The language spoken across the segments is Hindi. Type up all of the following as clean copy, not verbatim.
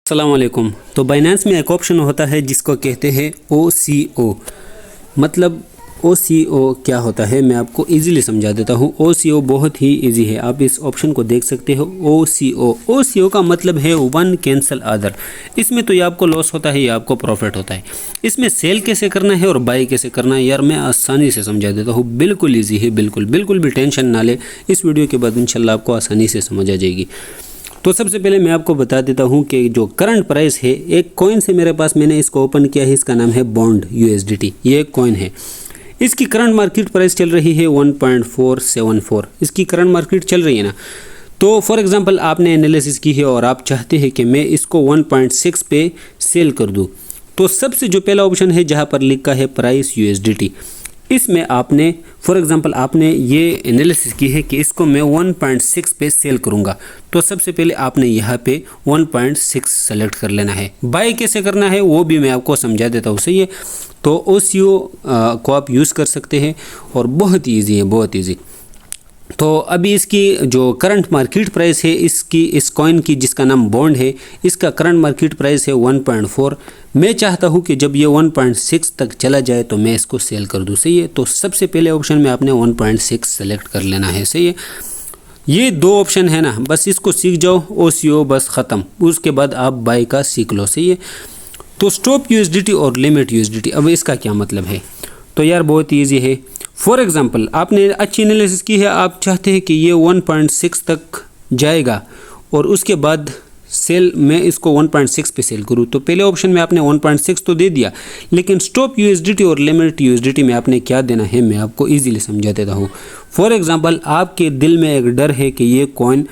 अस्सलाम वालेकुम। तो बाइनेंस में एक ऑप्शन होता है जिसको कहते हैं OCO। मतलब OCO क्या होता है मैं आपको इजीली समझा देता हूँ। OCO बहुत ही इजी है, आप इस ऑप्शन को देख सकते हो। OCO का मतलब है वन कैंसल अदर। इसमें तो ये आपको लॉस होता है या आपको प्रॉफिट होता है। इसमें सेल कैसे करना है और बाई कैसे करना है यार मैं आसानी से समझा देता हूँ। बिल्कुल ईजी है, बिल्कुल भी टेंशन ना ले। इस वीडियो के बाद इंशाल्लाह आपको आसानी से समझ आ जाएगी। तो सबसे पहले मैं आपको बता देता हूं कि जो करंट प्राइस है, एक कॉइन से मेरे पास मैंने इसको ओपन किया है, इसका नाम है बॉन्ड USDT। ये एक कॉइन है, इसकी करंट मार्केट प्राइस चल रही है 1.474। इसकी करंट मार्केट चल रही है ना। तो फॉर एग्जांपल आपने एनालिसिस की है और आप चाहते हैं कि मैं इसको 1.6 पे सेल कर दूं। तो सबसे जो पहला ऑप्शन है जहां पर लिखा है प्राइस USDT, इसमें आपने फॉर एग्जांपल आपने ये एनालिसिस की है कि इसको मैं 1.6 पे सेल करूंगा। तो सबसे पहले आपने यहाँ पे 1.6 सेलेक्ट कर लेना है। बाय कैसे करना है वो भी मैं आपको समझा देता हूँ, सही है। तो OCO को आप यूज़ कर सकते हैं और बहुत ईजी है, बहुत ईजी। तो अभी इसकी जो करंट मार्केट प्राइस है इस कॉइन की जिसका नाम बॉन्ड है, इसका करंट मार्केट प्राइस है 1.4। मैं चाहता हूं कि जब ये 1.6 तक चला जाए तो मैं इसको सेल कर दूं, सही है। तो सबसे पहले ऑप्शन में आपने 1.6 सेलेक्ट कर लेना है, सही है। ये दो ऑप्शन है ना, बस इसको सीख जाओ, OCO बस ख़त्म। उसके बाद आप बाय का सीख लो, सही है। तो स्टॉप USDT और लिमिट USDT, अब इसका क्या मतलब है? तो यार बहुत ईजी है। फॉर एग्जांपल आपने अच्छी एनालिसिस की है, आप चाहते हैं कि ये 1.6 तक जाएगा और उसके बाद सेल मैं इसको 1.6 पे सेल करूँ। तो पहले ऑप्शन में आपने 1.6 तो दे दिया, लेकिन स्टॉप USDT और लिमिट USDT में आपने क्या देना है मैं आपको इजीली समझा देता हूँ। फॉर एग्जांपल आपके दिल में एक डर है कि ये कॉइन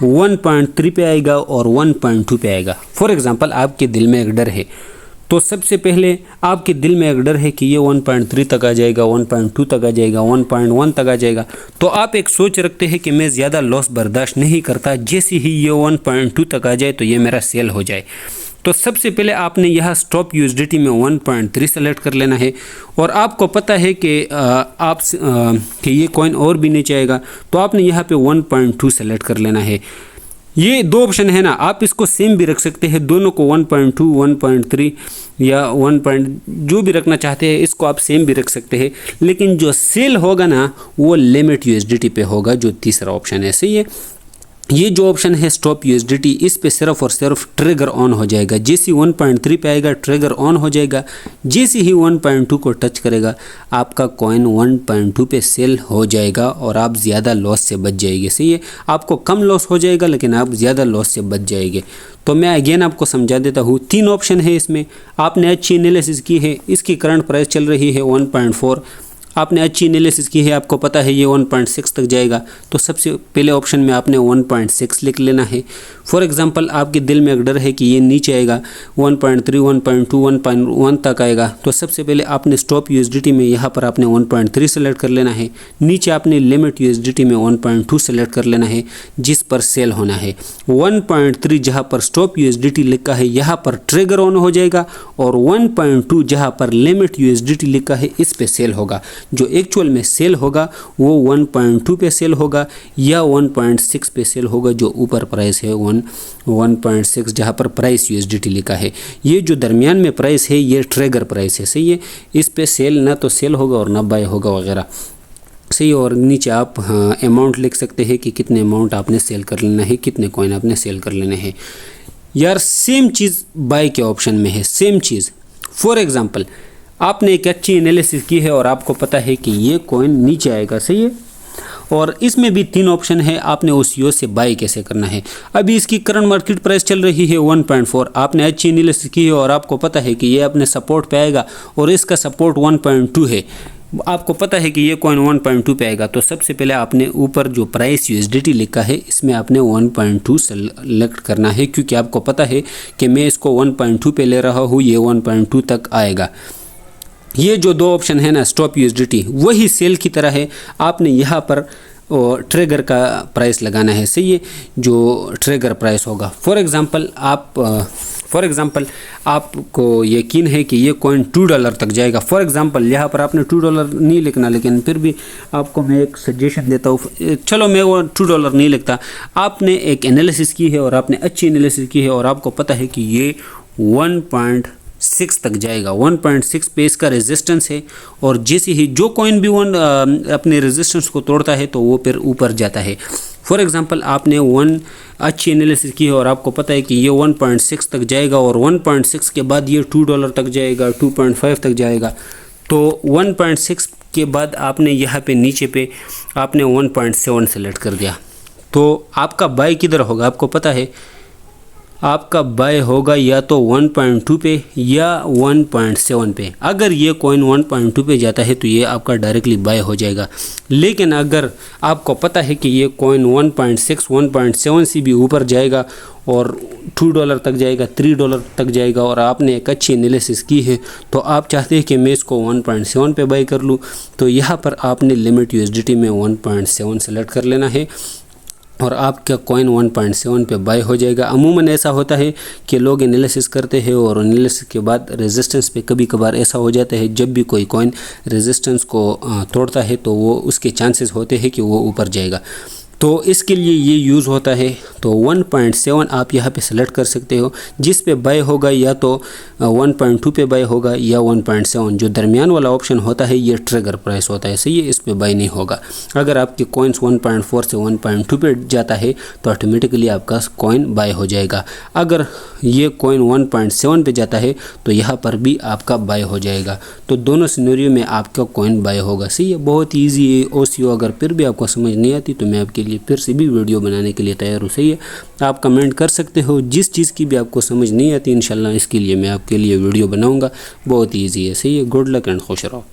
1.3 पे आएगा और 1.2 पे आएगा। फॉर एग्जांपल आपके दिल में एक डर है, तो सबसे पहले आपके दिल में एक डर है कि ये 1.3 तक आ जाएगा, 1.2 तक आ जाएगा, 1.1 तक आ जाएगा। तो आप एक सोच रखते हैं कि मैं ज़्यादा लॉस बर्दाश्त नहीं करता, जैसे ही ये 1.2 तक आ जाए तो ये मेरा सेल हो जाए। तो सबसे पहले आपने यहाँ स्टॉप USDT में 1.3 सेलेक्ट कर लेना है। और आपको पता है कि कि ये कॉइन और भी नीचे आएगा, तो आपने यहाँ पे 1.2 सेलेक्ट कर लेना है। ये दो ऑप्शन है ना, आप इसको सेम भी रख सकते हैं, दोनों को 1.2, 1.3 या 1. जो भी रखना चाहते हैं इसको आप सेम भी रख सकते हैं। लेकिन जो सेल होगा ना वो लिमिट USDT पे होगा, जो तीसरा ऑप्शन है, सही है। ये जो ऑप्शन है स्टॉप USDT, इस पे सिर्फ और सिर्फ ट्रिगर ऑन हो जाएगा। जैसे 1.3 पे आएगा ट्रिगर ऑन हो जाएगा, जैसे ही 1.2 को टच करेगा आपका कॉइन 1.2 पे सेल हो जाएगा और आप ज़्यादा लॉस से बच जाएंगे, सही है। आपको कम लॉस हो जाएगा लेकिन आप ज़्यादा लॉस से बच जाएंगे। तो मैं अगेन आपको समझा देता हूँ, 3 ऑप्शन है इसमें। आपने अच्छी एनालिसिस की है, इसकी करंट प्राइस चल रही है 1.4। आपने अच्छी एनालिसिस की है, आपको पता है ये 1.6 तक जाएगा, तो सबसे पहले ऑप्शन में आपने 1.6 लिख लेना है। फॉर एग्जांपल आपके दिल में एक डर है कि ये नीचे आएगा 1.3, 1.2, 1.1 तक आएगा, तो सबसे पहले आपने स्टॉप USDT में यहाँ पर आपने 1.3 सेलेक्ट कर लेना है। नीचे आपने लिमिट USDT में 1.2 सेलेक्ट कर लेना है, जिस पर सेल होना है। 1.3 जहाँ पर स्टॉप USDT लिखा है यहाँ पर ट्रिगर ऑन हो जाएगा, और 1.2 जहाँ पर लिमिट USDT लिखा है इस पे सेल होगा। जो एक्चुअल में सेल होगा वो 1.2 पे सेल होगा या 1.6 पे सेल होगा, जो ऊपर प्राइस है 1.6 जहाँ पर प्राइस USDT लिखा है। ये जो दरमियान में प्राइस है ये ट्रिगर प्राइस है, सही है। इस पे सेल ना तो सेल होगा और ना बाय होगा वगैरह, सही। और नीचे आप अमाउंट लिख सकते हैं कि कितने अमाउंट आपने सेल कर लेना है, कितने कॉइन आपने सेल कर लेने हैं। यार सेम चीज़ बाय के ऑप्शन में है, सेम चीज़। फॉर एग्जांपल आपने एक अच्छी एनालिसिस की है और आपको पता है कि ये कॉइन नीचे आएगा, सही है। और इसमें भी 3 ऑप्शन है, आपने OCO से बाय कैसे करना है। अभी इसकी करंट मार्केट प्राइस चल रही है 1.4। आपने अच्छी एनालिसिस की है और आपको पता है कि ये अपने सपोर्ट पे आएगा और इसका सपोर्ट 1.2 है। आपको पता है कि ये कॉइन 1.2 पे आएगा, तो सबसे पहले आपने ऊपर जो प्राइस USDT लिखा है इसमें आपने 1.2 सेलेक्ट करना है, क्योंकि आपको पता है कि मैं इसको 1.2 पे ले रहा हूँ, ये 1.2 तक आएगा। ये जो दो ऑप्शन है ना स्टॉप USDT, वही सेल की तरह है। आपने यहाँ पर ट्रिगर का प्राइस लगाना है, सही है, जो ट्रिगर प्राइस होगा। फॉर एग्जांपल आप फॉर एग्जांपल आपको यकीन है कि ये कॉइन $2 तक जाएगा। फॉर एग्जांपल यहाँ पर आपने $2 नहीं लिखना, लेकिन फिर भी आपको मैं एक सजेशन देता हूँ, चलो मैं वो $2 नहीं लिखता। आपने एक एनालिसिस की है और आपने अच्छी एनालिसिस की है और आपको पता है कि ये 1.6 तक जाएगा। 1.6 पे इसका रेजिस्टेंस है और जैसे ही जो कॉइन भी अपने रेजिस्टेंस को तोड़ता है तो वो फिर ऊपर जाता है। फॉर एग्जांपल आपने अच्छी एनालिसिस की है और आपको पता है कि ये 1.6 तक जाएगा और 1.6 के बाद ये $2 तक जाएगा, 2.5 तक जाएगा। तो 1.6 के बाद आपने यहाँ पे नीचे पे आपने 1.7 सेलेक्ट कर दिया, तो आपका बाय किधर होगा आपको पता है? आपका बाय होगा या तो 1.2 पे या 1.7 पे। अगर ये कॉइन 1.2 पे जाता है तो ये आपका डायरेक्टली बाय हो जाएगा। लेकिन अगर आपको पता है कि ये कॉइन 1.6 1.7 से भी ऊपर जाएगा और $2 तक जाएगा, $3 तक जाएगा और आपने एक अच्छी एनालिसिस की है, तो आप चाहते हैं कि मैं इसको 1.7 पे बाय कर लूँ, तो यहाँ पर आपने लिमिट USDT में 1.7 सेलेक्ट कर लेना है और आपका कॉइन 1.7 पे बाय हो जाएगा। अमूमन ऐसा होता है कि लोग एनालिसिस करते हैं और एनालिसिस के बाद रेजिस्टेंस पे कभी कभार ऐसा हो जाता है, जब भी कोई कॉइन रेजिस्टेंस को तोड़ता है तो वो उसके चांसेस होते हैं कि वो ऊपर जाएगा, तो इसके लिए ये यूज़ होता है। तो 1.7 आप यहाँ पे सेलेक्ट कर सकते हो, जिस पे बाय होगा या तो 1.2 पे बाय होगा या 1.7। जो दरमियान वाला ऑप्शन होता है ये ट्रिगर प्राइस होता है, सही है, इस पे बाय नहीं होगा। अगर आपके कॉइन्स 1.4 से 1.2 पे जाता है तो ऑटोमेटिकली आपका कॉइन बाय हो जाएगा। अगर ये कॉइन 1.7 पे जाता है तो यहाँ पर भी आपका बाय हो जाएगा। तो दोनों सिनेरियो में आपका कॉइन बाय होगा, सही है। बहुत ईजी है OCO। अगर फिर भी आपको समझ नहीं आती तो मैं आपके लिए फिर से भी वीडियो बनाने के लिए तैयार हूँ, सही है। आप कमेंट कर सकते हो, जिस चीज़ की भी आपको समझ नहीं आती इंशाल्लाह इसके लिए मैं आपके लिए वीडियो बनाऊंगा। बहुत ईजी है, सही है। गुड लक एंड खुश रहो।